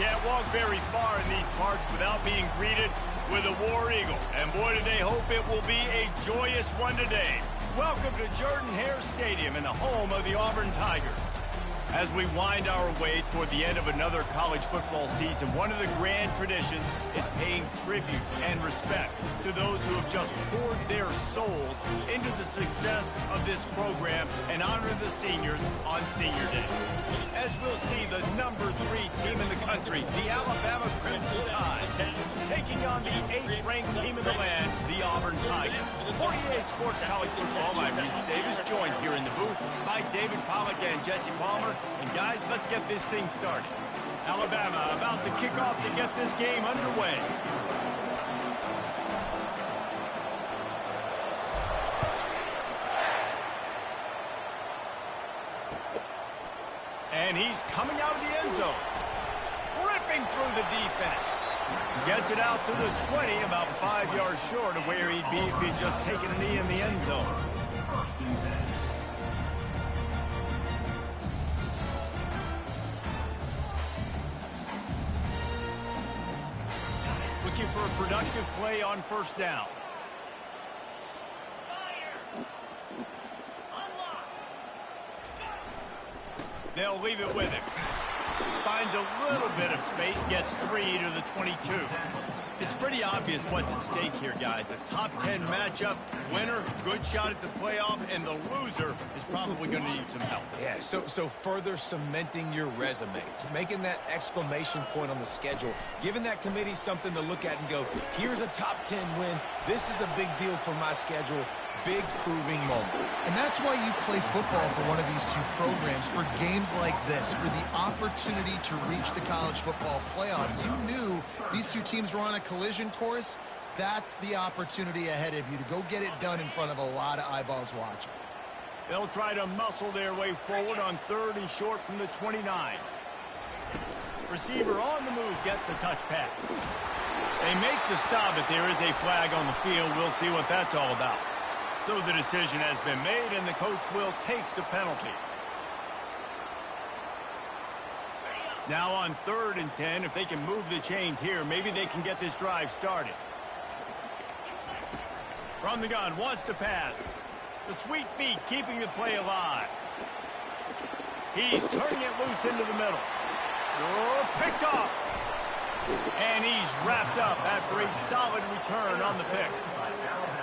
can't walk very far in these parts without being greeted with a War Eagle. And boy, do they hope it will be a joyous one today. Welcome to Jordan-Hare Stadium and the home of the Auburn Tigers. As we wind our way toward the end of another college football season, one of the grand traditions is paying tribute and respect to those who have just poured their souls into the success of this program and honor the seniors on Senior Day. As we'll see, the number 3 team in the country, the Alabama Crimson Tide, taking on the 8th-ranked team in the land, the Auburn Tigers. For EA Sports College Football, I'm Reese Davis, joined here in the booth by David Pollack and Jesse Palmer. And guys, let's get this thing started. Alabama about to kick off to get this game underway. And he's coming out of the end zone. Ripping through the defense. Gets it out to the 20, about 5 yards short of where he'd be if he'd just taken a knee in the end zone. Looking for a productive play on first down. They'll leave it with him. Finds a little bit of space, gets 3 to the 22. It's pretty obvious what's at stake here, guys. A top 10 matchup, winner, good shot at the playoff, and the loser is probably going to need some help. Yeah, so further cementing your resume, making that exclamation point on the schedule, giving that committee something to look at and go, here's a top 10 win. This is a big deal for my schedule. Big proving moment. And that's why you play football for one of these two programs, for games like this, for the opportunity to reach the college football playoff. You knew these two teams were on a collision course. That's the opportunity ahead of you to go get it done in front of a lot of eyeballs watching. They'll try to muscle their way forward on 3rd and short from the 29. Receiver on the move gets the touch pass. They make the stop, but there is a flag on the field. We'll see what that's all about. So the decision has been made, and the coach will take the penalty. Now on 3rd and 10, if they can move the chains here, maybe they can get this drive started. From the gun, wants to pass. The sweet feet keeping the play alive. He's turning it loose into the middle. Oh, picked off. And he's wrapped up after a solid return on the pick.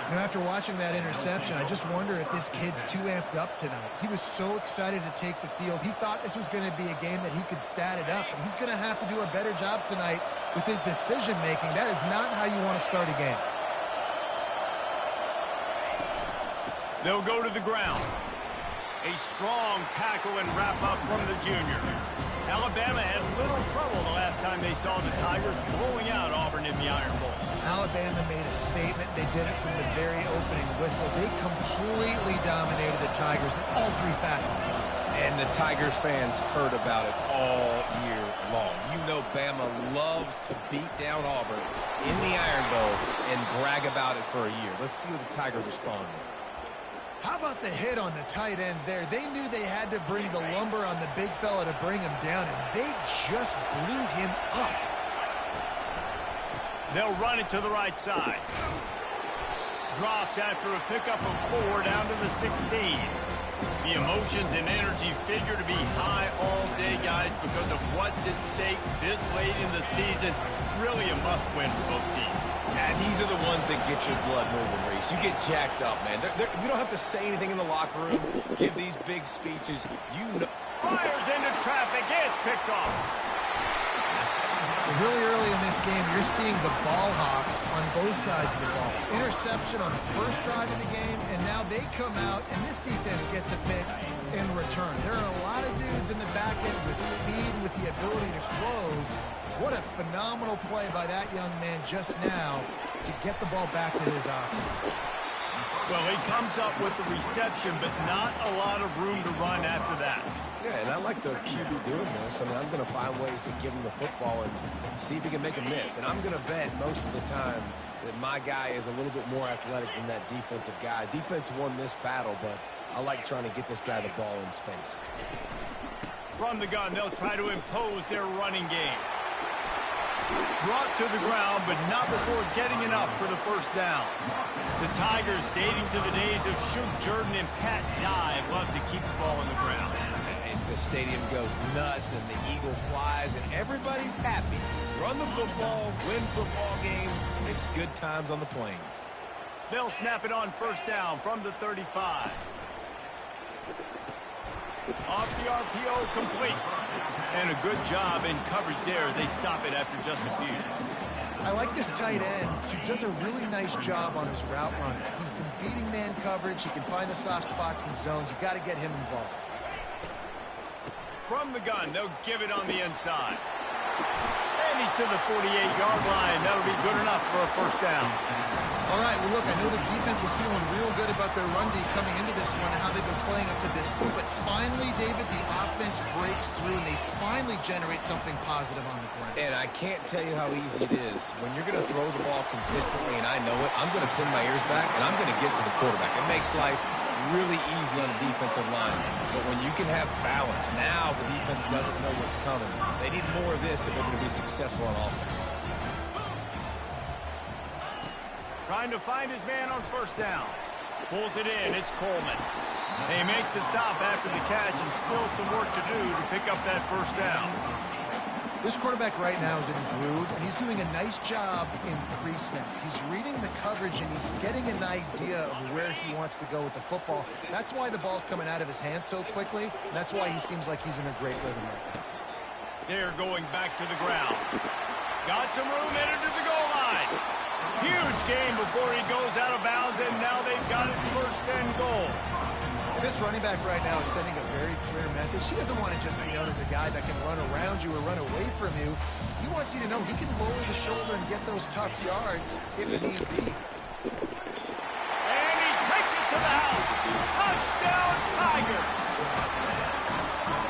You know, after watching that interception, I just wonder if this kid's too amped up tonight. He was so excited to take the field. He thought this was going to be a game that he could stat it up. But he's going to have to do a better job tonight with his decision-making. That is not how you want to start a game. They'll go to the ground. A strong tackle and wrap-up from the junior. Alabama had little trouble the last time they saw the Tigers blowing out Auburn in the Iron Bowl. Alabama made a statement. They did it from the very opening whistle. They completely dominated the Tigers in all 3 facets of the game. And the Tigers fans heard about it all year long. You know Bama loves to beat down Auburn in the Iron Bowl and brag about it for a year. Let's see what the Tigers respond with. How about the hit on the tight end there? They knew they had to bring the lumber on the big fella to bring him down, and they just blew him up. They'll run it to the right side. Dropped after a pickup of 4 down to the 16. The emotions and energy figure to be high all day, guys, because of what's at stake this late in the season. Really a must-win for both teams. And these are the ones that get your blood moving, Reese. You get jacked up, man. We don't have to say anything in the locker room, give these big speeches. You know. Fires into traffic. It's picked off. Really early in this game, you're seeing the ball hawks on both sides of the ball. Interception on the first drive of the game, and now they come out, and this defense gets a pick in return. There are a lot of dudes in the back end with speed, with the ability to close. What a phenomenal play by that young man just now to get the ball back to his offense. Well, he comes up with the reception, but not a lot of room to run after that. Yeah, and I like the QB doing this. I mean, I'm going to find ways to give him the football and see if he can make a miss. And I'm going to bet most of the time that my guy is a little bit more athletic than that defensive guy. Defense won this battle, but I like trying to get this guy the ball in space. From the gun, they'll try to impose their running game. Brought to the ground, but not before getting enough for the first down. The Tigers, dating to the days of Shug Jordan and Pat Dye, love to keep the ball on the ground. And the stadium goes nuts, and the eagle flies, and everybody's happy. Run the football, win football games. It's good times on the plains. They'll snap it on first down from the 35. Off the RPO, complete. And a good job in coverage there as they stop it after just a few. I like this tight end. He does a really nice job on his route running. He's been beating man coverage. He can find the soft spots and zones. You got to get him involved. From the gun, they'll give it on the inside. And he's to the 48-yard line. That'll be good enough for a first down. All right, well, look, I know the defense was feeling real good about their run D coming into this one and how they've been playing up to this point. But finally, David, the offense breaks through, and they finally generate something positive on the ground. And I can't tell you how easy it is. When you're going to throw the ball consistently, and I know it, I'm going to pin my ears back, and I'm going to get to the quarterback. It makes life really easy on the defensive line. But when you can have balance, now the defense doesn't know what's coming. They need more of this if they're going to be successful on offense. Trying to find his man on first down. Pulls it in. It's Coleman. They make the stop after the catch, and still some work to do to pick up that first down. This quarterback right now is in a groove, and he's doing a nice job in pre-snap. He's reading the coverage, and he's getting an idea of where he wants to go with the football. That's why the ball's coming out of his hands so quickly, and that's why he seems like he's in a great rhythm right now. They're going back to the ground. Got some room headed to the goal line. Huge game before he goes out of bounds, and now they've got it first and goal. This running back right now is sending a very clear message. He doesn't want to just be known as a guy that can run around you or run away from you. He wants you to know he can lower the shoulder and get those tough yards if need be. And he takes it to the house. Touchdown, Tiger!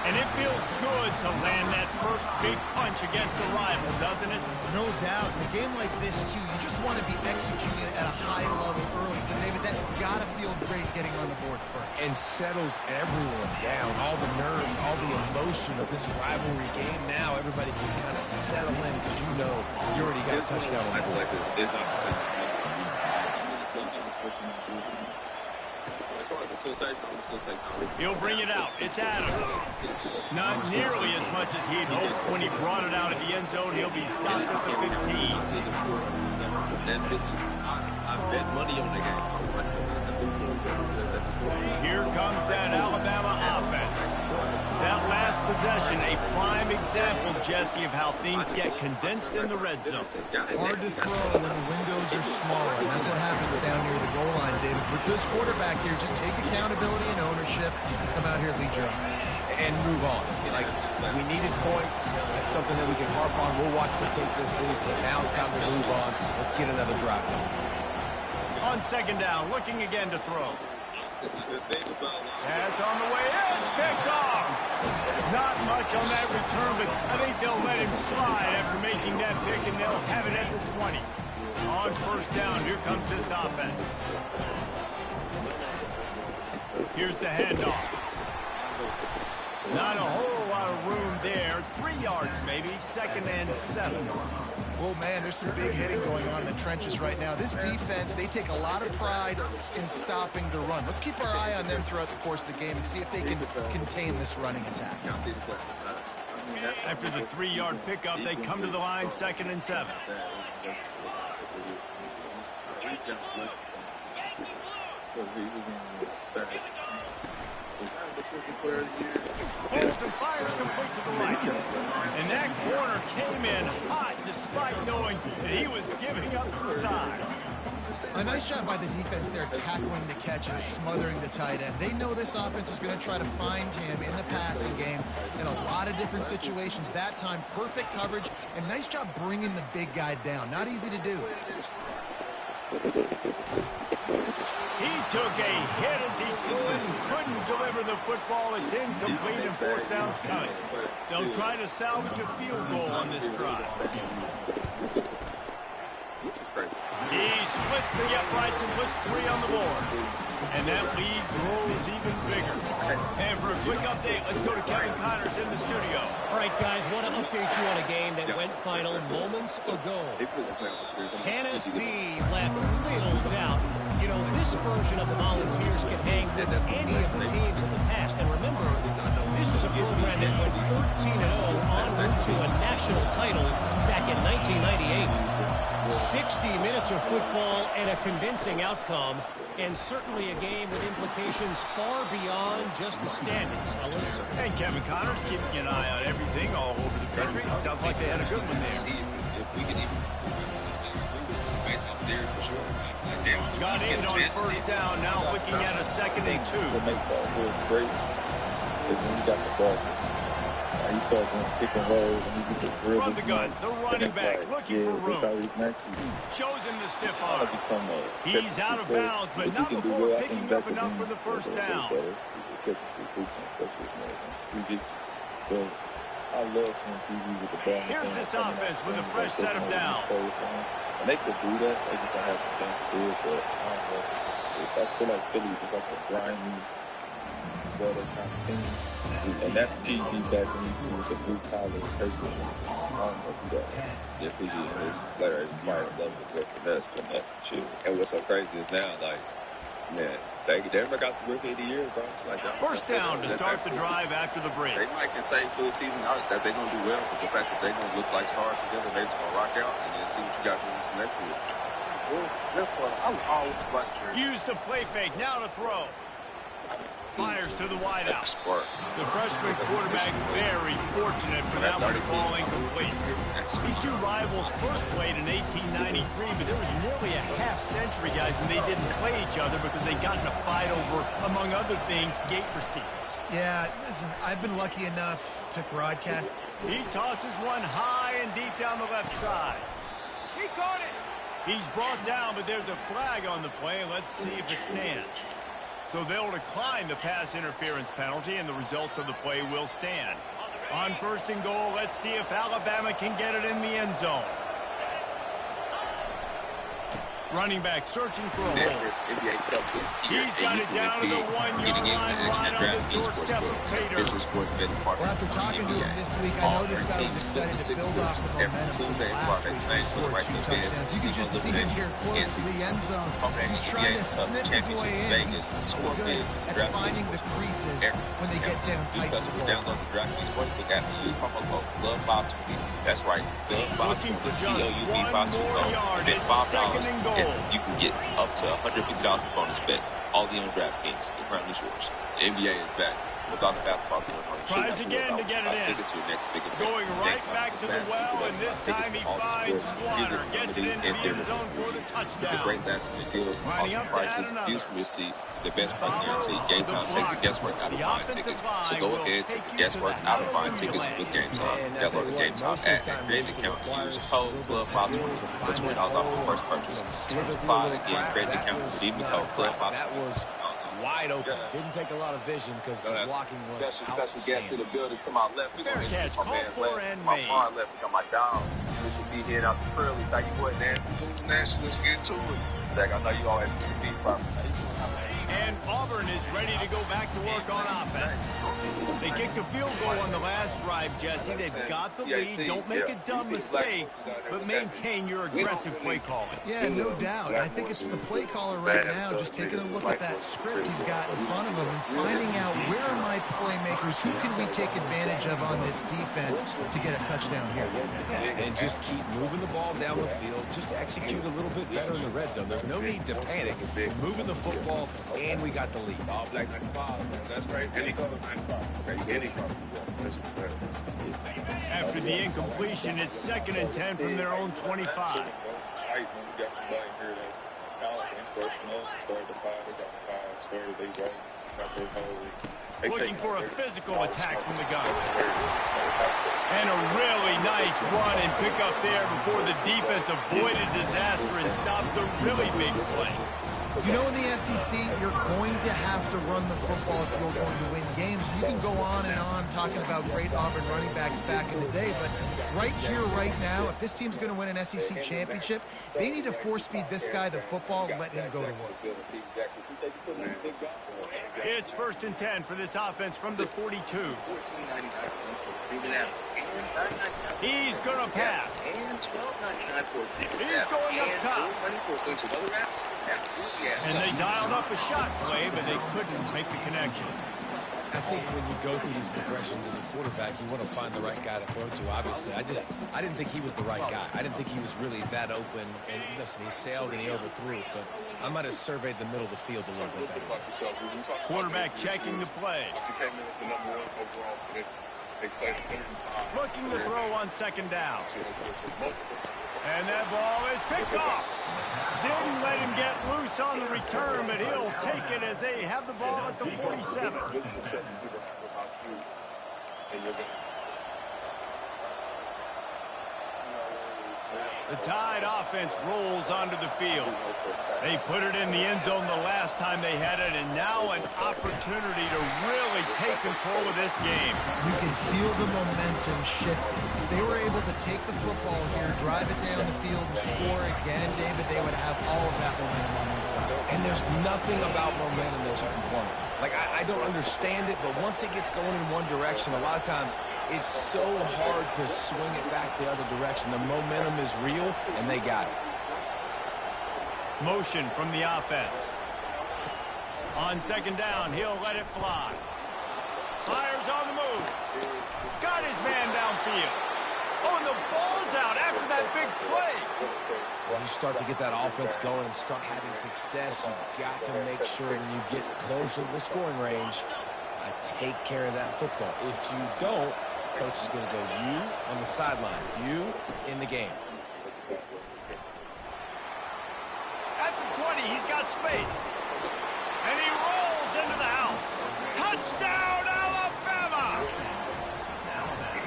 And it feels good to land that first big punch against a rival, doesn't it? No doubt. In a game like this, too, you just want to be executing at a high level early. So, David, that's got to feel great getting on the board first. And settles everyone down. All the nerves, all the emotion of this rivalry game. Now everybody can kind of settle in because you know you already got a touchdown on the board. He'll bring it out. It's Adams. Not nearly as much as he'd hoped when he brought it out of the end zone. He'll be stopped at the 15. Here comes that Alabama offense. That last possession, a prime example, Jesse, of how things get condensed in the red zone. Hard to throw when the windows are smaller, and that's what happens down near the goal line, David. With this quarterback here, just take accountability and ownership. Come out here, lead your offense. And move on. Like, we needed points. That's something that we can harp on. We'll watch the tape this week, but now it's time to move on. Let's get another drive going. On second down, looking again to throw. Pass on the way. It's picked off. Not much on that return, but I think they'll let him slide after making that pick, and they'll have it at the 20. On first down, here comes this offense. Here's the handoff. Not a whole lot of room there. 3 yards maybe, 2nd and 7. Well, man, there's some big hitting going on in the trenches right now. This defense, they take a lot of pride in stopping the run. Let's keep our eye on them throughout the course of the game and see if they can contain this running attack. After the 3-yard pickup, they come to the line, 2nd and 7. Holds and fires complete to the right. And that corner came in hot despite knowing that he was giving up some size. A nice job by the defense there tackling the catch and smothering the tight end. They know this offense is going to try to find him in the passing game in a lot of different situations. That time, perfect coverage and nice job bringing the big guy down. Not easy to do. He took a hit as he threw it and couldn't deliver the football. It's incomplete and 4th down's coming. They'll try to salvage a field goal on this drive. He splits the uprights and puts 3 on the board. And that lead grows even bigger. And for a quick update, let's go to Kevin Connors in the studio. All right, guys, want to update you on a game that went final moments ago. Tennessee left little doubt. You know, this version of the Volunteers can hang with any of the teams in the past. And remember, this is a program that went 13-0 en route to a national title back in 1998. 60 minutes of football and a convincing outcome, and certainly a game with implications far beyond just the standings, fellas. And Kevin Connors keeping an eye on everything all over the country. Sounds like they had a good one there. See if we can even up there for sure. Got in on first down, now looking at a 2nd and 2. What makes that real great is when you got the ball. He started doing pick and roll, and he gets really From the gun, the running back looking for room. Shows him the stiff arm. He's out of bounds, but not before picking up enough for the first down. I love seeing TV with the ball. Here's this offense with a fresh set of downs. And they could do that. They just don't have the chance to do it. But I don't know. I feel like Philly's is like a grimy, better kind of team. And that's PG back when he was a blue-collar person. I don't know if he got that. Yeah, PG and his player is smart level with finesse and shit. And what's so crazy is now, like, man, they never got the rookie of the year, bro. It's like, first down to start the drive after the break. They might can say for the season that they're going to do well, but the fact that they're going to look like stars together, they're just going to rock out and then see what you got for this next year. I was always like Use the play fake, now to throw. Fires to the wideout. The freshman quarterback very fortunate for that one falling complete. These two rivals first played in 1893, but there was nearly a half-century, guys, when they didn't play each other because they got in a fight over, among other things, gate receipts. Yeah, listen, I've been lucky enough to broadcast. He tosses one high and deep down the left side. He caught it. He's brought down, but there's a flag on the play. Let's see if it stands. So they'll decline the pass interference penalty, and the results of the play will stand. On 1st and goal, let's see if Alabama can get it in the end zone. Running back searching for a hole. He's got it down to the 1-yard line, right on the doorstep of Pater. Well, after talking to him this week, I know this guy was excited to build off the momentum from last week when he scored 2 touchdowns. You can just see him here close to the end zone. He's trying to snip his way in. He's so good at finding the creases when they get down tight to the goal. That's right. Looking for just 1 more yard. It's 2nd and goal. You can get up to $150 in bonus bets. All the on DraftKings. The crown is yours. The NBA is back. Without the basketball going on. Tries again to get it in. Going right back to the well, and this time he finds water. Gets it into the end zone for the touchdown. The great last minute deals, all prices, views from your seat, the best price guarantee. Game Time takes the guesswork out of buying tickets. So go ahead, take the guesswork out of buying tickets with Game Time. Download the Game Time app and create an account. Use code CLUB520 for $20 off your first purchase. $25 again. Create an account with the code CLUB520. Wide open. Didn't take a lot of vision because the blocking was outstanding. To the building to my left. Fair catch, called for and made. My far left become my down. We should be heading out the curly. How you boy, man? Let's get to it. Zach, I know you always be proper. And Auburn is ready to go back to work on offense. They kicked a field goal on the last drive, Jesse. They've got the lead. Don't make a dumb mistake, but maintain your aggressive play calling. Yeah, no doubt. I think it's the play caller right now just taking a look at that script he's got in front of him and finding out where are my playmakers, who can we take advantage of on this defense to get a touchdown here. And just keep moving the ball down the field. Just execute a little bit better in the red zone. There's no need to panic. We're moving the football, and we got the lead. All black 95. That's right. Any color 95. Any color. After the incompletion, it's 2nd and 10 from their own 25. We got somebody here that's kind of like inspirational. Started the 5, they got the 5, started they go, got their whole. Looking for a physical attack from the gun. And a really nice run and pick up there before the defense avoided disaster and stopped the really big play. You know, in the SEC, you're going to have to run the football if you're going to win games. You can go on and on talking about great Auburn running backs back in the day, but right here, right now, if this team's going to win an SEC championship, they need to force-feed this guy the football and let him go to work. It's 1st and 10 for this offense from the 42. He's going to pass. He's going up top. And they dialed up a shot play, but they couldn't make the connection. I think when you go through these progressions as a quarterback, you want to find the right guy to throw to, obviously. I didn't think he was the right guy. I didn't think he was really that open. And listen, he sailed and he overthrew it, but I might have surveyed the middle of the field a little bit better. Quarterback checking the play. Looking to throw on second down. And that ball is picked off. Didn't let him get loose on the return, but he'll take it as they have the ball at the 47. The Tide offense rolls onto the field. They put it in the end zone the last time they had it, and now an opportunity to really take control of this game. You can feel the momentum shifting. If they were able to take the football here, drive it down the field, and score again, David, they would have all of that momentum on their side. And there's nothing about momentum that you can quantify. Like, I don't understand it, but once it gets going in one direction, a lot of times it's so hard to swing it back the other direction. The momentum is real, and they got it. Motion from the offense. On second down, he'll let it fly. Fires on the move. Got his man downfield. Oh, and the ball's out after that big play. When you start to get that offense going and start having success, you've got to make sure when you get closer to the scoring range, take care of that football. If you don't, coach is going to go you on the sideline, you in the game. At the 20, he's got space. And he rolls into the house. Touchdown, Alabama!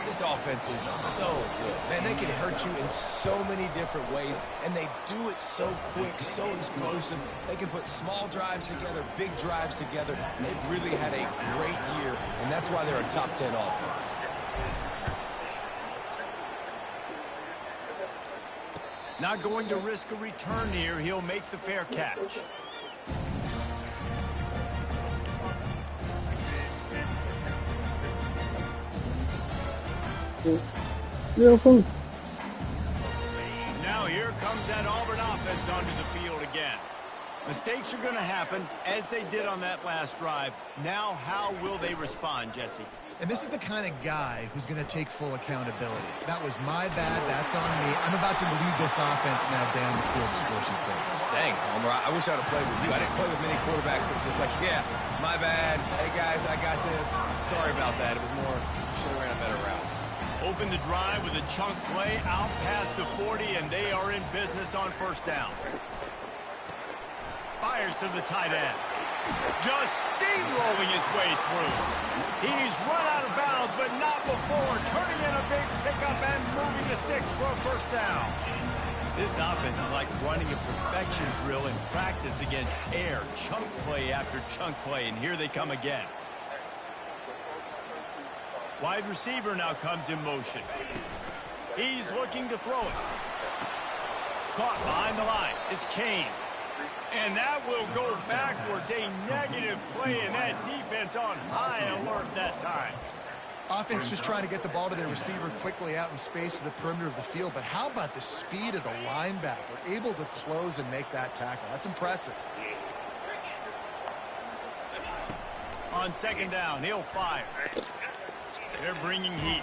This offense is so good. Man, they can hurt you in so many different ways, and they do it so quick, so explosive. They can put small drives together, big drives together. They've really had a great year, and that's why they're a top 10 offense. Not going to risk a return here. He'll make the fair catch. Now here comes that Auburn offense onto the field again. Mistakes are going to happen, as they did on that last drive. Now how will they respond, Jesse? And this is the kind of guy who's going to take full accountability. That was my bad. That's on me. I'm about to lead this offense now down the field to score some points. Dang, Homer, I wish I would have played with you. I didn't play with many quarterbacks that were just like, yeah, my bad. Hey, guys, I got this. Sorry about that. It was more, should have ran a better route. Open the drive with a chunk play out past the 40, and they are in business on first down. Fires to the tight end. Just steamrolling his way through. He's run out of bounds, but not before turning in a big pickup and moving the sticks for a first down. This offense is like running a perfection drill in practice against air. Chunk play after chunk play, and here they come again. Wide receiver now comes in motion. He's looking to throw it. Caught behind the line. It's Kane. And that will go backwards. A negative play, and that defense on high alert that time. Offense just trying to get the ball to their receiver quickly out in space to the perimeter of the field. But how about the speed of the linebacker? Able to close and make that tackle. That's impressive. On second down, he'll fire. They're bringing heat.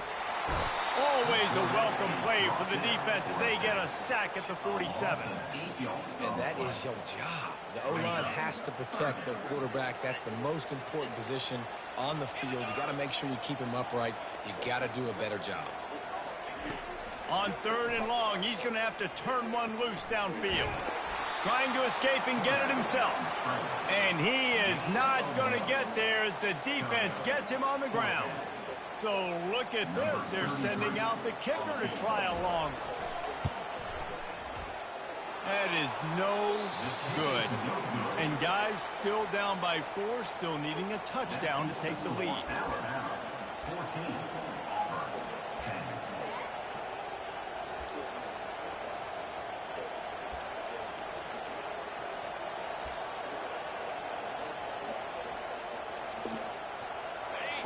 Always a welcome play for the defense as they get a sack at the 47. And that is your job. The O-line has to protect their quarterback. That's the most important position on the field. You got to make sure you keep him upright. You got to do a better job. On third and long, he's going to have to turn one loose downfield. Trying to escape and get it himself. And he is not going to get there as the defense gets him on the ground. So look at this. They're sending out the kicker to try a long. That is no good. And guys still down by 4, still needing a touchdown to take the lead.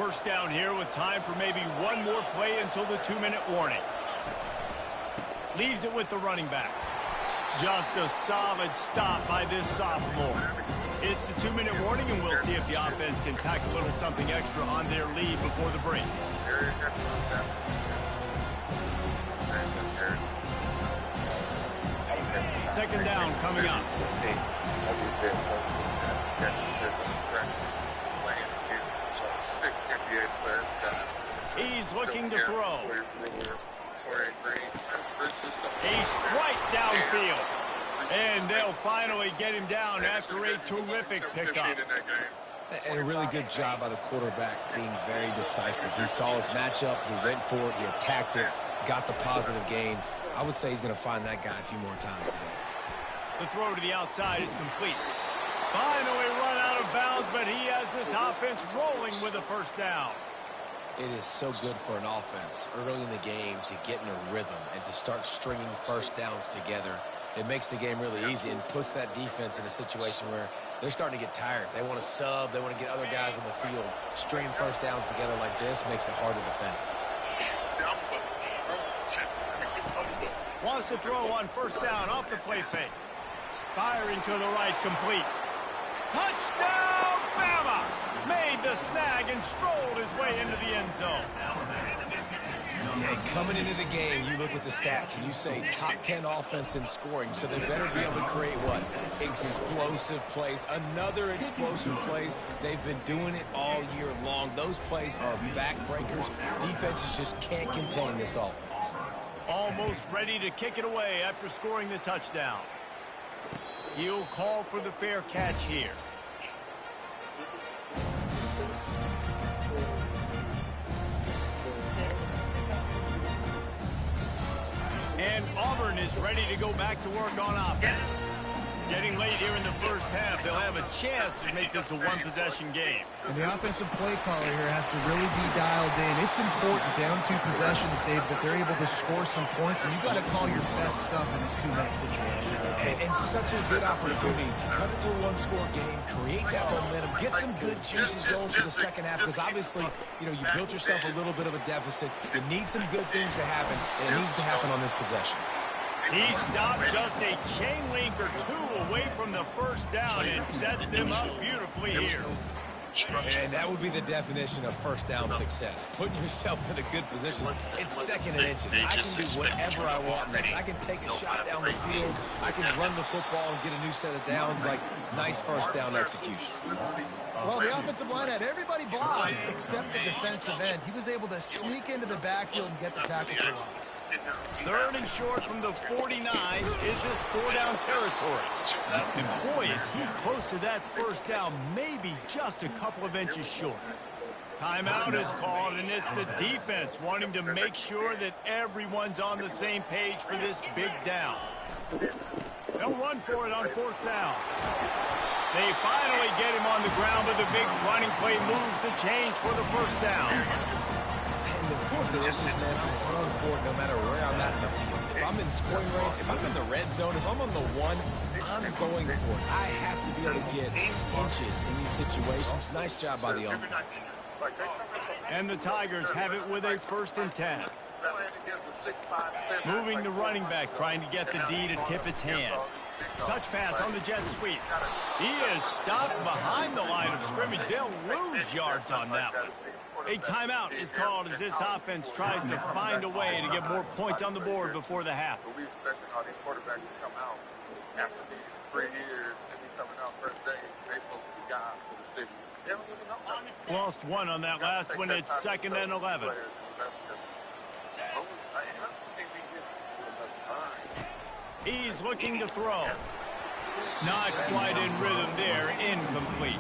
first down here with time for maybe one more play until the 2-minute warning. Leaves it with the running back. Just a solid stop by this sophomore. It's the 2-minute warning, and we'll see if the offense can tack a little something extra on their lead before the break. Second down coming up. He's looking to throw. A strike downfield. And they'll finally get him down after a terrific pickup. And a really good job by the quarterback being very decisive. He saw his matchup, he went for it, he attacked it, got the positive gain. I would say he's going to find that guy a few more times today. The throw to the outside is complete. Finally run out of bounds, but he has this offense rolling with a first down. It is so good for an offense early in the game to get in a rhythm and to start stringing first downs together. It makes the game really easy and puts that defense in a situation where they're starting to get tired. They want to sub. They want to get other guys on the field. Stringing first downs together like this makes it hard to defend. Wants to throw on first down off the play fake. Firing to the right, complete. Touchdown, Bama! Made the snag and strolled his way into the end zone. Yeah, coming into the game, you look at the stats and you say top 10 offense in scoring, so they better be able to create what? Explosive plays. Another explosive plays. They've been doing it all year long. Those plays are backbreakers. Defenses just can't contain this offense. Almost ready to kick it away after scoring the touchdown. He'll call for the fair catch here. And Auburn is ready to go back to work on offense. Getting late here in the first half, they'll have a chance to make this a one-possession game. And the offensive play caller here has to really be dialed in. It's important down 2 possessions, Dave, that they're able to score some points, and you got to call your best stuff in this 2-minute situation. And such a good opportunity to cut it to a one-score game, create that momentum, get some good juices going for the second half, because obviously, you know, you built yourself a little bit of a deficit. You need some good things to happen, and it needs to happen on this possession. He stopped just a chain link or 2 away from the first down and sets them up beautifully here. And that would be the definition of first down success. Putting yourself in a good position. It's 2nd and inches. I can do whatever I want next. I can take a shot down the field. I can run the football and get a new set of downs. Like, nice first down execution. Well, the offensive line had everybody blocked except the defensive end. He was able to sneak into the backfield and get the tackle for loss. 3rd and short from the 49. Is this 4-down territory? And boy, is he close to that first down, maybe just a couple of inches short. Timeout is called, and it's the defense wanting to make sure that everyone's on the same page for this big down. They'll run for it on 4th down. They finally get him on the ground, but the big running play moves the change for the first down. And the 4th and inches, man, I'm going for it no matter where I'm at in the field. If I'm in scoring range, if I'm in the red zone, if I'm on the 1, I'm going for it. I have to be able to get inches in these situations. Nice job by the offense. And the Tigers have it with a 1st and 10. Moving the running back, trying to get the D to tip its hand. Touch pass on the jet sweep. He is stopped behind the line of scrimmage. They'll lose yards on that one. A timeout is called as this offense tries to find a way to get more points on the board before the half. We expected all these quarterbacks to come out after these 3 years and be coming out first day. They're supposed to be gone for the city. Lost 1 on that last one. It's 2nd and 11. He's looking to throw. Not quite in rhythm there. Incomplete.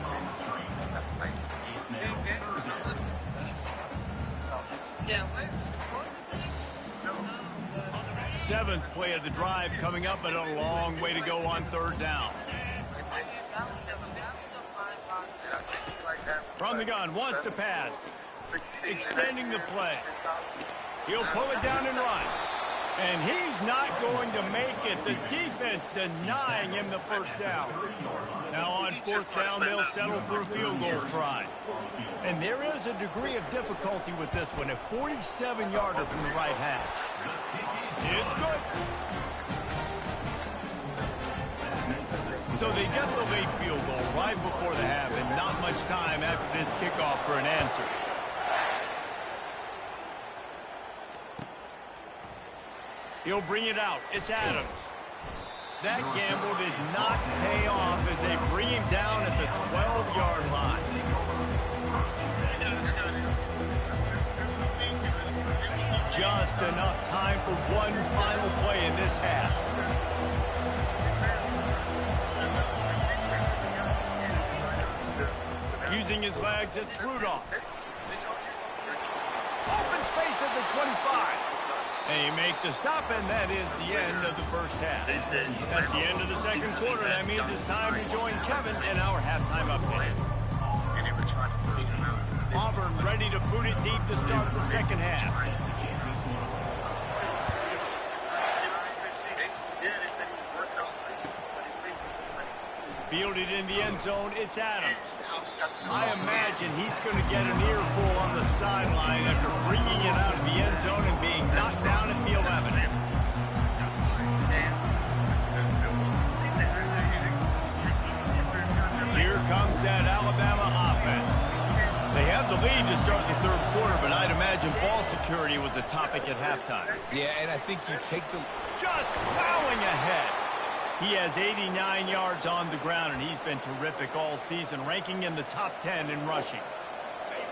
Seventh play of the drive coming up, but a long way to go on 3rd down. From the gun, wants to pass. Extending the play. He'll pull it down and run. And he's not going to make it. The defense denying him the first down. Now on fourth down, they'll settle for a field goal try. And there is a degree of difficulty with this one. A 47-yarder from the right hash. It's good. So they get the late field goal right before the half, and not much time after this kickoff for an answer. He'll bring it out. It's Adams. That gamble did not pay off as they bring him down at the 12-yard line. Just enough time for one final play in this half. Using his legs, it's Rudolph. Open space at the 25. They make the stop, and that is the end of the first half. That's the end of the second quarter. That means it's time to join Kevin in our halftime update. Auburn ready to boot it deep to start the second half. Fielded in the end zone, it's Adams. I imagine he's going to get an earful on the sideline after bringing it out of the end zone and being knocked down at the 11. Here comes that Alabama offense. They have the lead to start the third quarter, but I'd imagine ball security was a topic at halftime. Yeah, and I think you take the... Just plowing ahead. He has 89 yards on the ground, and he's been terrific all season, ranking in the top 10 in rushing.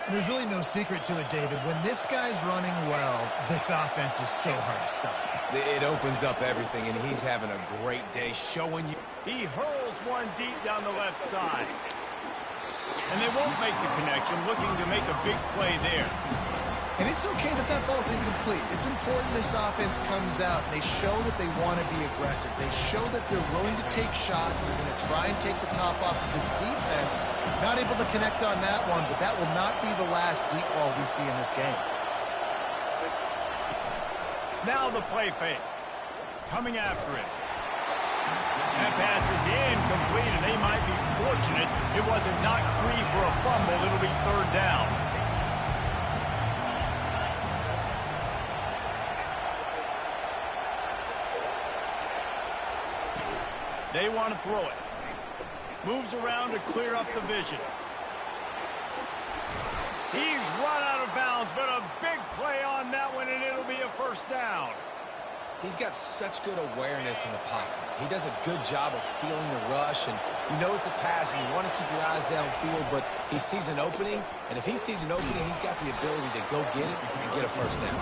There's really no secret to it, David. When this guy's running well, this offense is so hard to stop. It opens up everything, and he's having a great day showing you. He hurls one deep down the left side. And they won't make the connection, looking to make a big play there. And it's okay that that ball's incomplete. It's important this offense comes out. They show that they want to be aggressive. They show that they're willing to take shots. They're going to try and take the top off of this defense. Not able to connect on that one, but that will not be the last deep ball we see in this game. Now the play fake. Coming after it. That pass is incomplete, and they might be fortunate it wasn't knocked free for a fumble. It'll be third down. They want to throw it. Moves around to clear up the vision. He's run out of bounds, but a big play on that one, and it'll be a first down. He's got such good awareness in the pocket. He does a good job of feeling the rush, and you know it's a pass, and you want to keep your eyes downfield, but he sees an opening, and if he sees an opening, he's got the ability to go get it and get a first down.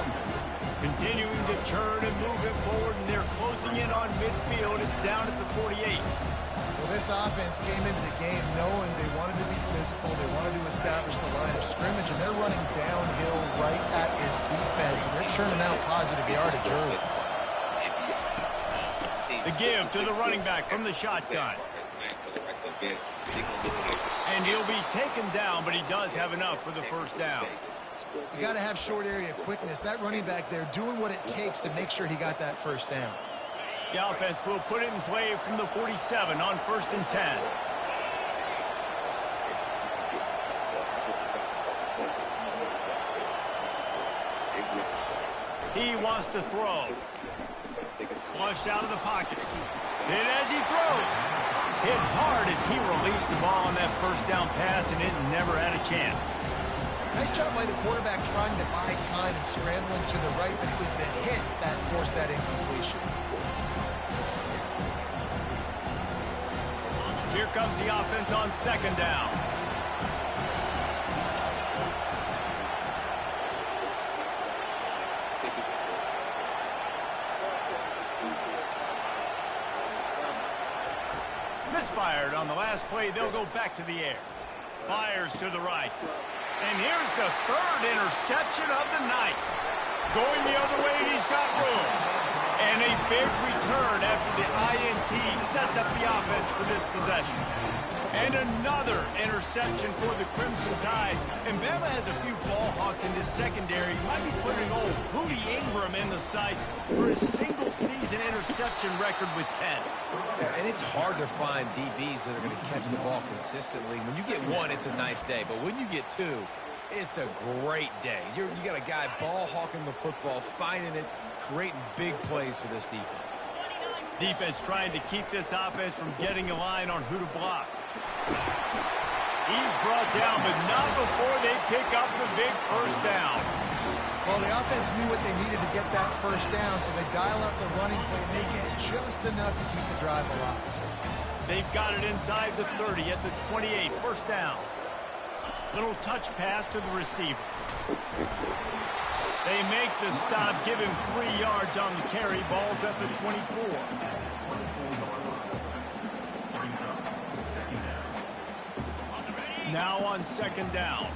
Continuing to turn and move it forward, and they're closing in on midfield. It's down at the 48. Well, this offense came into the game knowing they wanted to be physical, they wanted to establish the line of scrimmage, and they're running downhill right at this defense, and they're churning out positive yardage early. The give to the running back from the shotgun. And he'll be taken down, but he does have enough for the first down. You got to have short area quickness. That running back there doing what it takes to make sure he got that first down. The offense will put it in play from the 47 on 1st and 10. He wants to throw. Flushed out of the pocket. Hit as he throws. Hit hard as he released the ball on that first down pass, and it never had a chance. Nice job by the quarterback trying to buy time and scrambling to the right, but it was the hit that forced that incompletion. Here comes the offense on 2nd down. Misfired on the last play. They'll go back to the air. Fires to the right. And here's the 3rd interception of the night. Going the other way, and he's got room. And a big return after the INT sets up the offense for this possession. And another interception for the Crimson Tide. And Bama has a few ball hawks in this secondary. Might be putting old Hootie Ingram in the sights for his single-season interception record with 10. Yeah, and it's hard to find DBs that are going to catch the ball consistently. When you get one, it's a nice day. But when you get two, it's a great day. You got a guy ball hawking the football, finding it, creating big plays for this defense. Defense trying to keep this offense from getting a line on who to block. He's brought down, but not before they pick up the big first down. Well, the offense knew what they needed to get that first down, so they dial up the running play, and they get just enough to keep the drive alive. They've got it inside the 30 at the 28, first down. Little touch pass to the receiver. They make the stop, give him 3 yards on the carry. Ball's at the 24. Now on second down.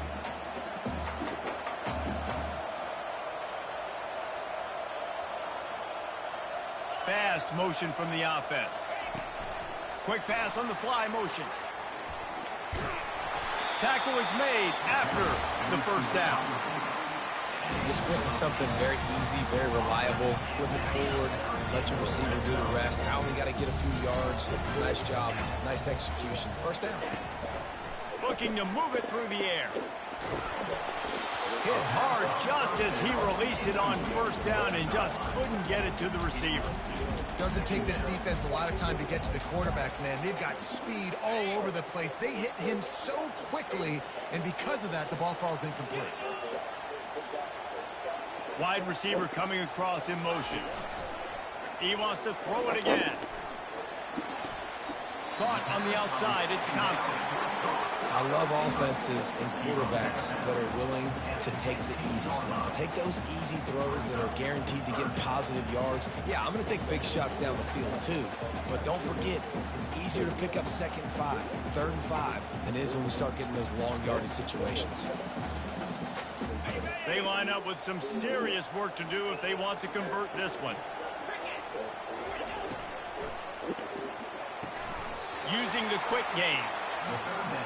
Fast motion from the offense. Quick pass on the fly motion. Tackle is made after the first down. Just went with something very easy, very reliable. Flip it forward, let your receiver do the rest. I only got to get a few yards. Nice job, nice execution. First down. Looking to move it through the air. Hit hard just as he released it on first down and just couldn't get it to the receiver. Doesn't take this defense a lot of time to get to the quarterback, man. They've got speed all over the place. They hit him so quickly, and because of that, the ball falls incomplete. Wide receiver coming across in motion. He wants to throw it again. Caught on the outside, it's Thompson. I love offenses and quarterbacks that are willing to take the easy stuff. Take those easy throws that are guaranteed to get positive yards. Yeah, I'm going to take big shots down the field too. But don't forget, it's easier to pick up second 5, third and 5 than it is when we start getting those long yardage situations. They line up with some serious work to do if they want to convert this one. Using the quick game.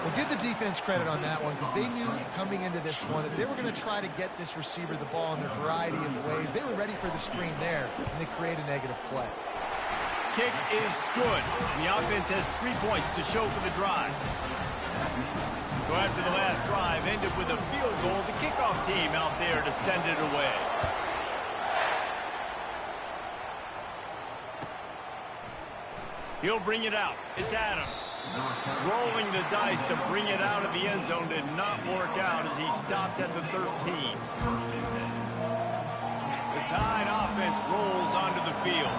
Well, give the defense credit on that one because they knew coming into this one that they were going to try to get this receiver the ball in a variety of ways. They were ready for the screen there, and they create a negative play. Kick is good. The offense has 3 points to show for the drive. So after the last drive ended with a field goal, the kickoff team out there to send it away. He'll bring it out. It's Adams. Rolling the dice to bring it out of the end zone did not work out as he stopped at the 13. The Tide offense rolls onto the field.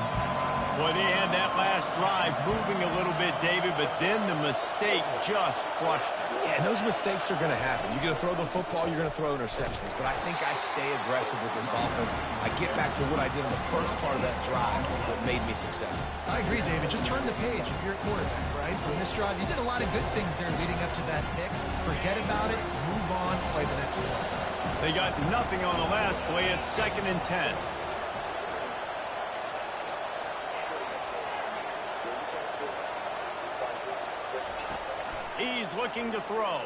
Boy, they had that last drive moving a little bit, David, but then the mistake just crushed them. Yeah, and those mistakes are going to happen. You're going to throw the football, you're going to throw interceptions. But I think I stay aggressive with this offense. I get back to what I did in the first part of that drive that made me successful. I agree, David. Just turn the page if you're a quarterback, right? On this drive, you did a lot of good things there leading up to that pick. Forget about it, move on, play the next play. They got nothing on the last play. It's 2nd and 10. He's looking to throw.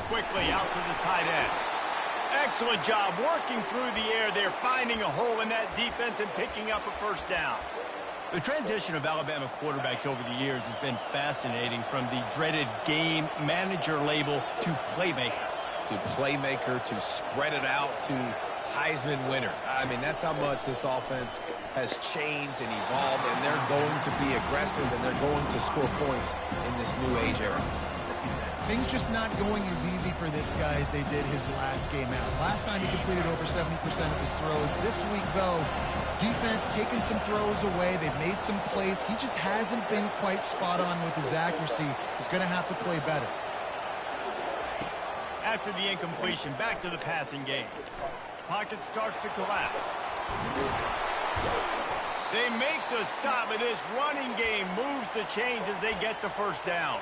Quickly out to the tight end. Excellent job working through the air there, finding a hole in that defense and picking up a first down. The transition of Alabama quarterbacks over the years has been fascinating, from the dreaded game manager label to playmaker. To playmaker, to spread it out, to Heisman winner. I mean, that's how much this offense has changed and evolved, and they're going to be aggressive, and they're going to score points in this new age era. Things just not going as easy for this guy as they did his last game out. Last time he completed over 70% of his throws. This week, though, defense taking some throws away. They've made some plays. He just hasn't been quite spot on with his accuracy. He's going to have to play better. After the incompletion, back to the passing game. Pocket starts to collapse. They make the stop, but this running game moves the chains as they get the first down.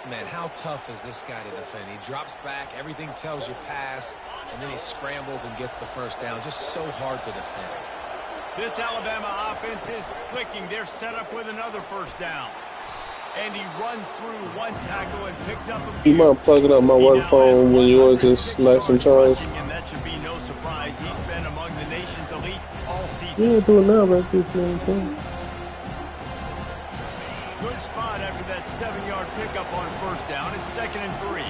Man, how tough is this guy to defend? He drops back, everything tells you pass, and then he scrambles and gets the first down. Just so hard to defend. This Alabama offense is clicking. They're set up with another first down. And he runs through one tackle and picks up a few. You mind plugging up my work phone when yours is nice and charged? And that should be no surprise. He's been among the nation's elite all season. You ain't doing that right this man. Good spot after that 7-yard pickup on first down. It's 2nd and 3.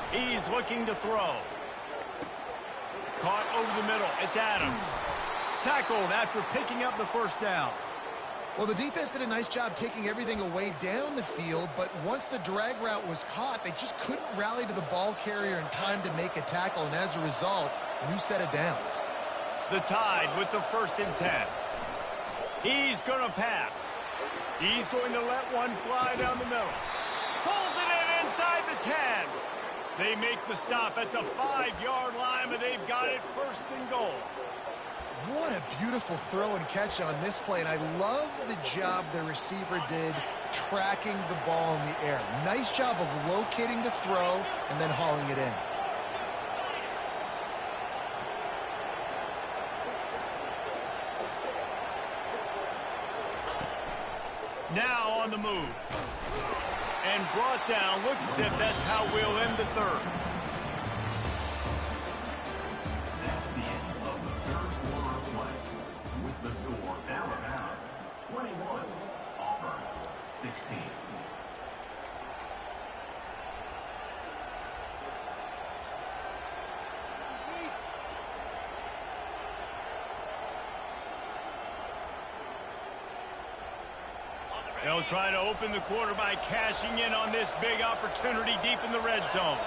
He's looking to throw. Caught over the middle. It's Adams. Tackled after picking up the first down. Well, the defense did a nice job taking everything away down the field, but once the drag route was caught, they just couldn't rally to the ball carrier in time to make a tackle, and as a result, a new set of downs. The Tide with the 1st and 10. He's going to pass. He's going to let one fly down the middle. Pulls it in inside the 10. They make the stop at the 5-yard line, but they've got it 1st and goal. What a beautiful throw and catch on this play, and I love the job the receiver did tracking the ball in the air. Nice job of locating the throw and then hauling it in. Now on the move. And brought down. Looks as if that's how we'll end the third. That's the end of the third quarter of play. With the score, Alabama 21, Auburn 16. They'll try to open the quarter by cashing in on this big opportunity deep in the red zone.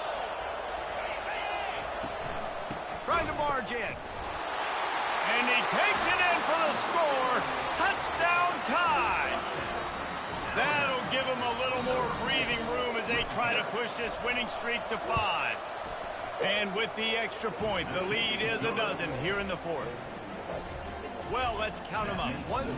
Trying to barge in. And he takes it in for the score. Touchdown Tide. That'll give him a little more breathing room as they try to push this winning streak to 5. And with the extra point, the lead is a dozen here in the 4th. Well, let's count them up. 1, 2,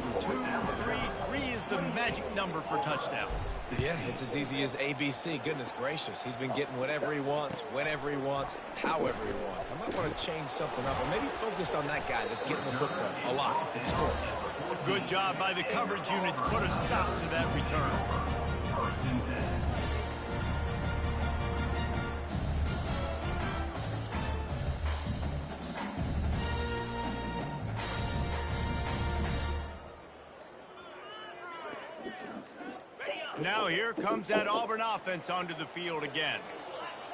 3. 3 is the magic number for touchdowns. Yeah, it's as easy as ABC. Goodness gracious. He's been getting whatever he wants, whenever he wants, however he wants. I might want to change something up or maybe focus on that guy that's getting the football a lot and scoring. Good job by the coverage unit to put a stop to that return. 1st and 10. Now here comes that Auburn offense onto the field again.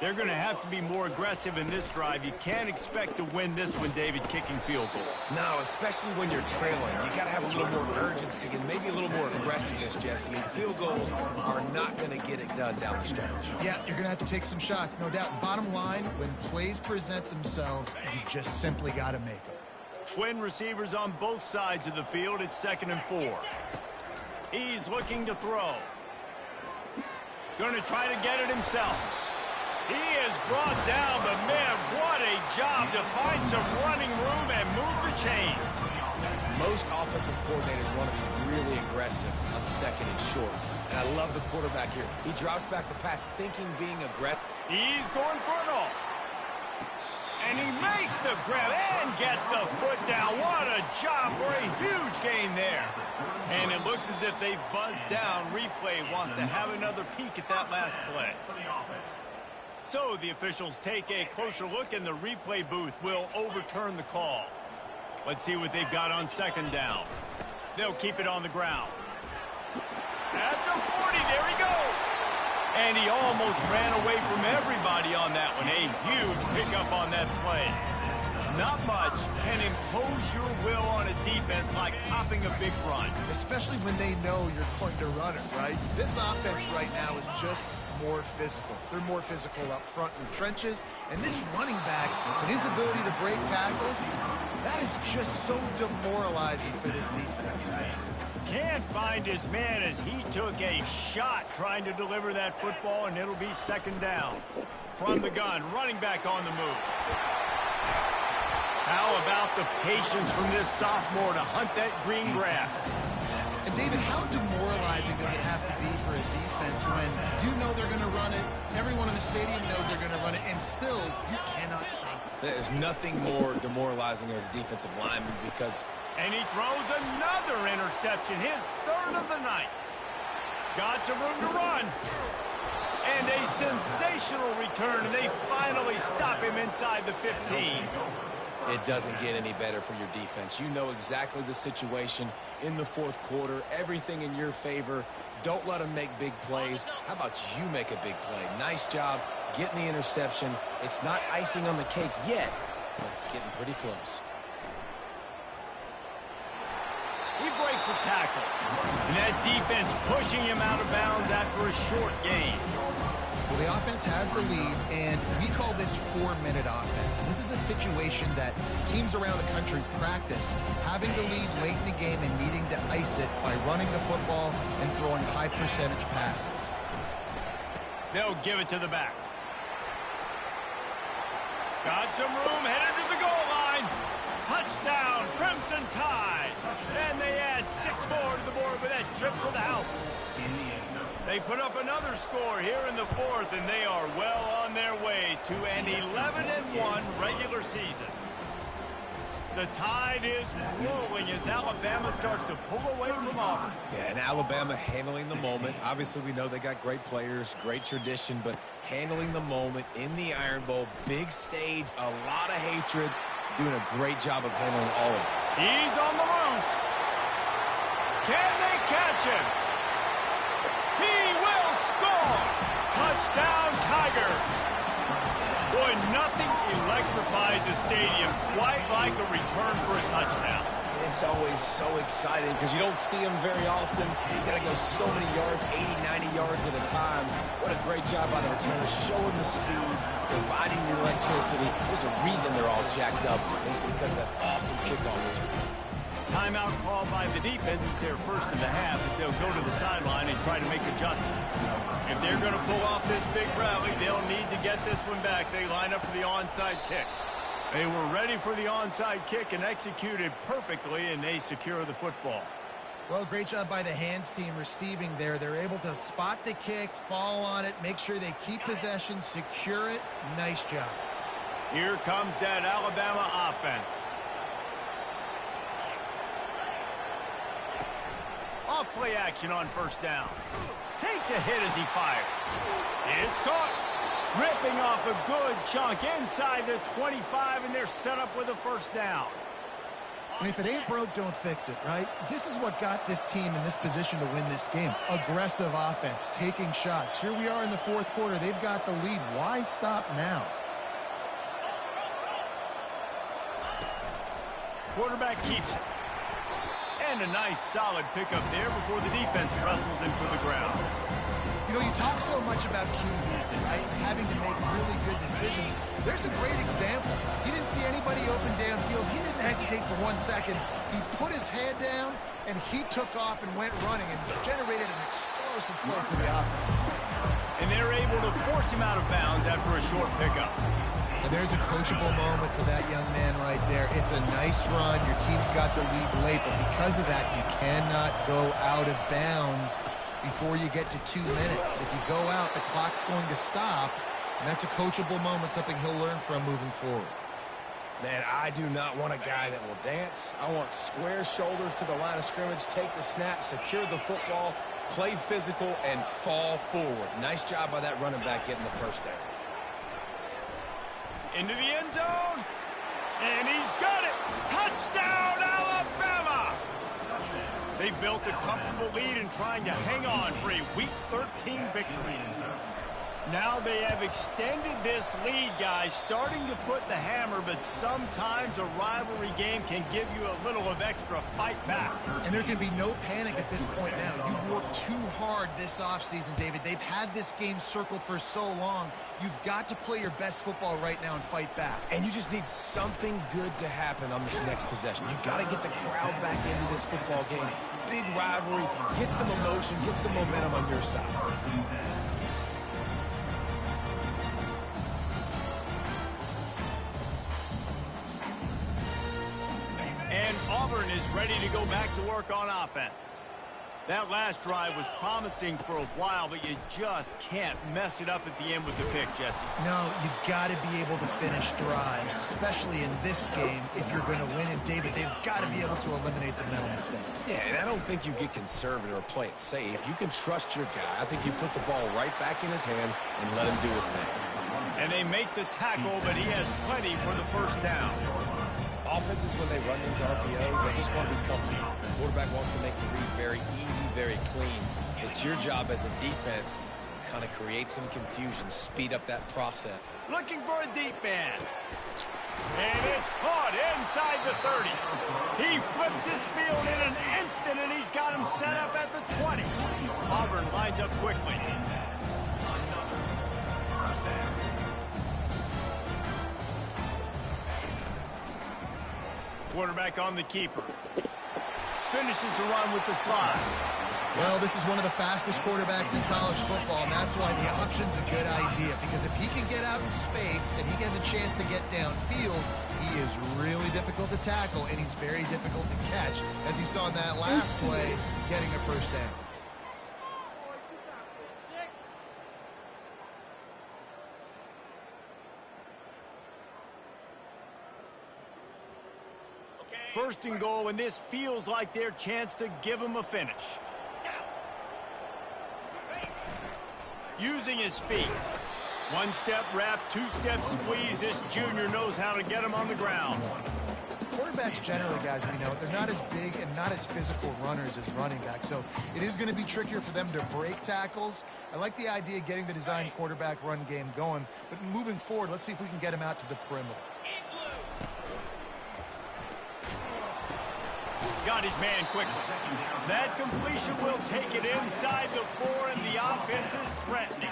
They're going to have to be more aggressive in this drive. You can't expect to win this one, David, kicking field goals. No, especially when you're trailing. You got to have a little more urgency and maybe a little more aggressiveness, Jesse. And field goals are not going to get it done down the stretch. Yeah, you're going to have to take some shots, no doubt. Bottom line, when plays present themselves, you just simply got to make them. Twin receivers on both sides of the field. It's 2nd and 4. He's looking to throw. Going to try to get it himself. He is brought down, but man, what a job to find some running room and move the chains. Most offensive coordinators want to be really aggressive on 2nd and short. And I love the quarterback here. He drops back the pass thinking being aggressive. He's going for it all. And he makes the grab and gets the foot down. What a job for a huge gain there. And it looks as if they've buzzed down. Replay wants to have another peek at that last play. So the officials take a closer look, and the replay booth will overturn the call. Let's see what they've got on 2nd down. They'll keep it on the ground. At the 40, there he goes. And he almost ran away from everybody on that one. A huge pickup on that play. Not much can impose your will on a defense like popping a big run. Especially when they know you're going to run it, right? This offense right now is just more physical. They're more physical up front in the trenches. And this running back, and his ability to break tackles, that is just so demoralizing for this defense. Can't find his man as he took a shot trying to deliver that football, and it'll be 2nd down. From the gun, running back on the move. How about the patience from this sophomore to hunt that green grass? And David, how demoralizing does it have to be for a still, you cannot stop him. There's nothing more demoralizing as a defensive lineman because... And he throws another interception, his third of the night. Got some room to run. And a sensational return, and they finally stop him inside the 15. It doesn't get any better for your defense. You know exactly the situation in the fourth quarter, everything in your favor. Don't let them make big plays. How about you make a big play? Nice job getting the interception. It's not icing on the cake yet, but it's getting pretty close. He breaks a tackle. And that defense pushing him out of bounds after a short gain. Well, the offense has the lead, and we call this 4-minute offense. This is a situation that teams around the country practice, having the lead late in the game and needing to ice it by running the football and throwing high-percentage passes. They'll give it to the back. Got some room, headed to the goal line. Touchdown, Crimson Tide. And they add 6 more to the board with that trip to the house. They put up another score here in the fourth, and they are well on their way to an 11-1 regular season. The tide is rolling as Alabama starts to pull away from Auburn. Yeah, and Alabama handling the moment. Obviously, we know they got great players, great tradition, but handling the moment in the Iron Bowl, big stage, a lot of hatred, doing a great job of handling all of it. He's on the loose. Can they catch him? He will score! Touchdown, Tiger! Boy, nothing electrifies a stadium quite like a return for a touchdown. It's always so exciting because you don't see them very often. You got to go so many yards, 80, 90 yards at a time. What a great job by the returners, showing the speed, providing the electricity. There's a reason they're all jacked up, and it's because of that awesome kickoff return. Timeout called by the defense is their first of the half as they'll go to the sideline and try to make adjustments. If they're going to pull off this big rally, they'll need to get this one back. They line up for the onside kick. They were ready for the onside kick and executed perfectly, and they secure the football. Well, great job by the hands team receiving there. They're able to spot the kick, fall on it, make sure they keep possession, secure it. Nice job. Here comes that Alabama offense. Off play action on first down. Takes a hit as he fires. It's caught. Ripping off a good chunk inside the 25, and they're set up with a first down. And if it ain't broke, don't fix it, right? This is what got this team in this position to win this game. Aggressive offense, taking shots. Here we are in the fourth quarter. They've got the lead. Why stop now? Quarterback keeps it. And a nice solid pickup there before the defense wrestles him to the ground. You know, you talk so much about QBs, right? Having to make really good decisions. There's a great example. He didn't see anybody open downfield. He didn't hesitate for 1 second. He put his head down, and he took off and went running and generated an explosive play for the offense. And they're able to force him out of bounds after a short pickup. And there's a coachable moment for that young man right there. It's a nice run. Your team's got the lead late, but because of that, you cannot go out of bounds before you get to 2 minutes. If you go out, the clock's going to stop, and that's a coachable moment, something he'll learn from moving forward. Man, I do not want a guy that will dance. I want square shoulders to the line of scrimmage, take the snap, secure the football, play physical, and fall forward. Nice job by that running back getting the first down. Into the end zone, and he's got it. Touchdown, Alabama! They built a comfortable lead and trying to hang on for a Week 13 victory. Now they have extended this lead, guys, starting to put the hammer, but sometimes a rivalry game can give you a little of extra fight back. And there can be no panic at this point now. You've worked too hard this offseason, David. They've had this game circled for so long. You've got to play your best football right now and fight back. And you just need something good to happen on this next possession. You got to get the crowd back into this football game. Big rivalry. Get some emotion. Get some momentum on your side. And Auburn is ready to go back to work on offense. That last drive was promising for a while, but you just can't mess it up at the end with the pick, Jesse. No, you got to be able to finish drives, especially in this game if you're going to win. And, David, they've got to be able to eliminate the mental mistakes. Yeah, and I don't think you get conservative or play it safe. You can trust your guy. I think you put the ball right back in his hands and let him do his thing. And they make the tackle, but he has plenty for the first down. Offenses, when they run these RPOs, they just want to be comfortable. The quarterback wants to make the read very easy, very clean. It's your job as a defense to kind of create some confusion, speed up that process. Looking for a deep man. And it's caught inside the 30. He flips his field in an instant, and he's got him set up at the 20. Auburn lines up quickly. Quarterback on the keeper. Finishes the run with the slide. Well, this is one of the fastest quarterbacks in college football, and that's why the option's a good idea. Because if he can get out in space and he has a chance to get downfield, he is really difficult to tackle, and he's very difficult to catch, as you saw in that last play, getting a first down. First and goal, and this feels like their chance to give him a finish. Using his feet. One-step wrap, two-step squeeze. This junior knows how to get him on the ground. Quarterbacks generally, guys, we know, they're not as big and not as physical runners as running backs, so it is going to be trickier for them to break tackles. I like the idea of getting the design quarterback run game going, but moving forward, let's see if we can get him out to the perimeter. Got his man quickly. That completion will take it inside the 4, and the offense is threatening.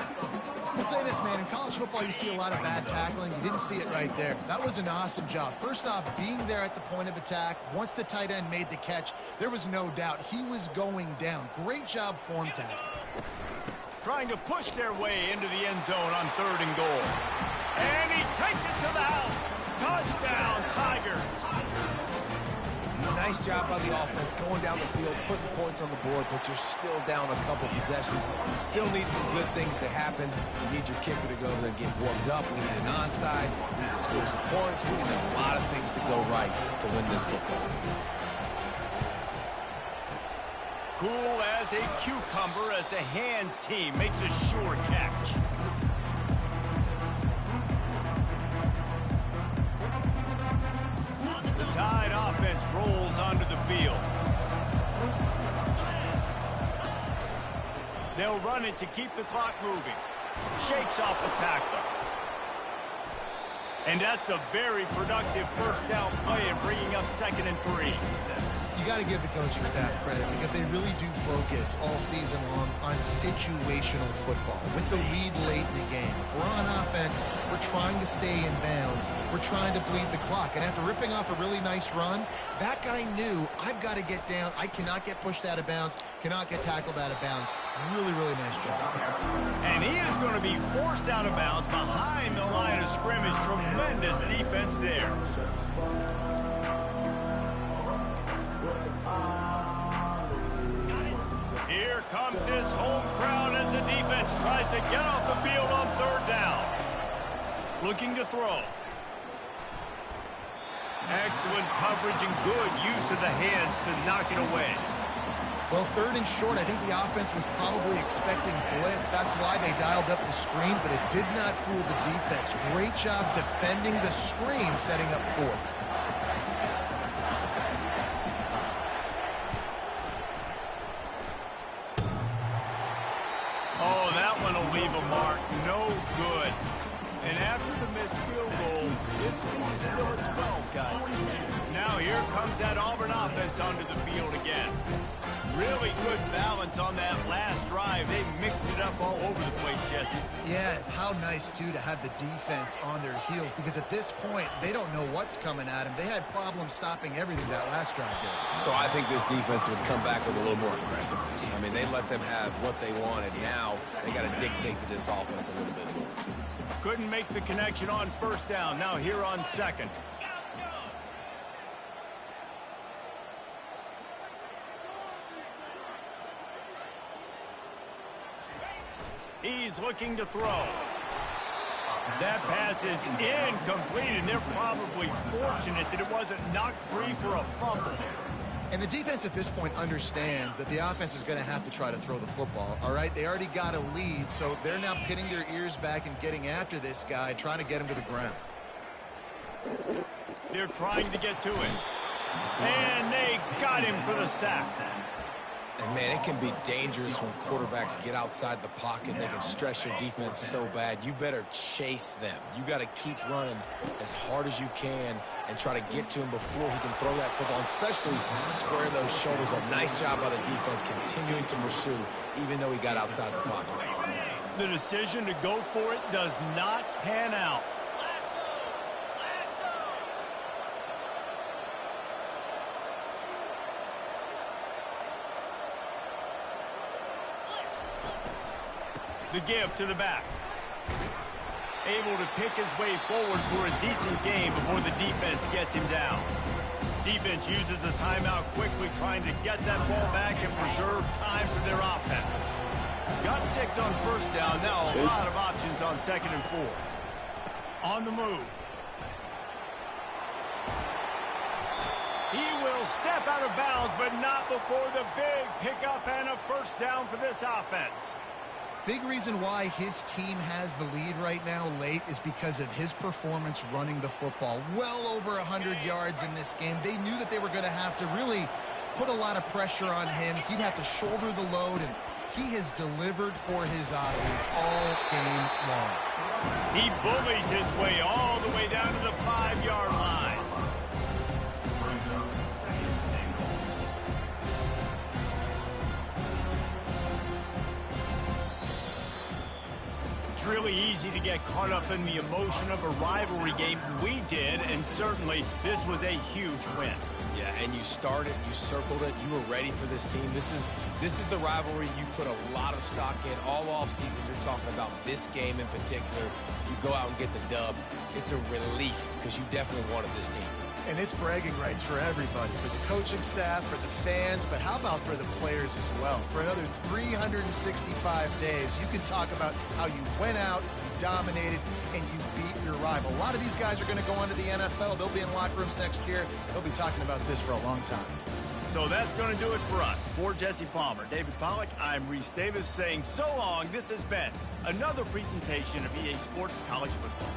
I'll say this, man. In college football, you see a lot of bad tackling. You didn't see it right there. That was an awesome job. First off, being there at the point of attack. Once the tight end made the catch, there was no doubt he was going down. Great job form tackle. Trying to push their way into the end zone on 3rd and goal. And he takes it to the house. Touchdown, Tigers. Nice job by the offense going down the field, putting points on the board, but you're still down a couple possessions. You still need some good things to happen. You need your kicker to go over there and get warmed up. We need an onside. We need to score some points. We need a lot of things to go right to win this football game. Cool as a cucumber as the hands team makes a sure catch. Tide offense rolls onto the field. They'll run it to keep the clock moving. Shakes off the tackler. And that's a very productive first down play and bringing up 2nd and 3. You got to give the coaching staff credit because they really do focus all season long on situational football. With the lead late in the game, if we're on offense, we're trying to stay in bounds. We're trying to bleed the clock. And after ripping off a really nice run, that guy knew, I've got to get down. I cannot get pushed out of bounds, cannot get tackled out of bounds. Really, really nice job. And he is going to be forced out of bounds behind the line of scrimmage. Tremendous defense there. Here comes his home crowd as the defense tries to get off the field on 3rd down. Looking to throw. Excellent coverage and good use of the hands to knock it away. Well, 3rd and short, I think the offense was probably expecting blitz. That's why they dialed up the screen, but it did not fool the defense. Great job defending the screen, setting up 4th. Oh, that one will leave a mark. No good. And after the missed field goal, this lead is still at 12, guys. Now here comes that Auburn offense onto the field again. Really good balance on that last drive. They mixed it up all over the place, Jesse. Yeah, how nice, too, to have the defense on their heels because at this point, they don't know what's coming at them. They had problems stopping everything that last drive did. So I think this defense would come back with a little more aggressiveness. I mean, they let them have what they wanted. Now they got to dictate to this offense a little bit more. Couldn't make the connection on 1st down. Now here on 2nd. He's looking to throw. That pass is incomplete, and they're probably fortunate that it wasn't knocked free for a fumble. And the defense at this point understands that the offense is going to have to try to throw the football, all right? They already got a lead, so they're now pinning their ears back and getting after this guy, trying to get him to the ground. They're trying to get to it. And they got him for the sack. And, man, it can be dangerous when quarterbacks get outside the pocket. They can stress your defense so bad. You better chase them. You got to keep running as hard as you can and try to get to him before he can throw that football, and especially square those shoulders up. Nice job by the defense continuing to pursue, even though he got outside the pocket. The decision to go for it does not pan out. The give to the back. Able to pick his way forward for a decent gain before the defense gets him down. Defense uses a timeout quickly, trying to get that ball back and preserve time for their offense. Got 6 on first down. Now a lot of options on 2nd and 4. On the move. He will step out of bounds, but not before the big pickup and a first down for this offense. Big reason why his team has the lead right now late is because of his performance running the football. Well over 100 yards in this game. They knew that they were going to have to really put a lot of pressure on him. He'd have to shoulder the load, and he has delivered for his offense all game long. He bullies his way all the way down to the 5-yard line. Really easy to get caught up in the emotion of a rivalry game. We did, and certainly this was a huge win. Yeah, and you started, you circled it, you were ready for this team. This is the rivalry you put a lot of stock in all offseason. You're talking about this game in particular. You go out and get the dub. It's a relief because you definitely wanted this team. And it's bragging rights for everybody, for the coaching staff, for the fans, but how about for the players as well? For another 365 days, you can talk about how you went out, you dominated, and you beat your rival. A lot of these guys are going to go on to the NFL. They'll be in locker rooms next year. They'll be talking about this for a long time. So that's going to do it for us. For Jesse Palmer, David Pollack, I'm Reese Davis saying so long. This has been another presentation of EA Sports College Football.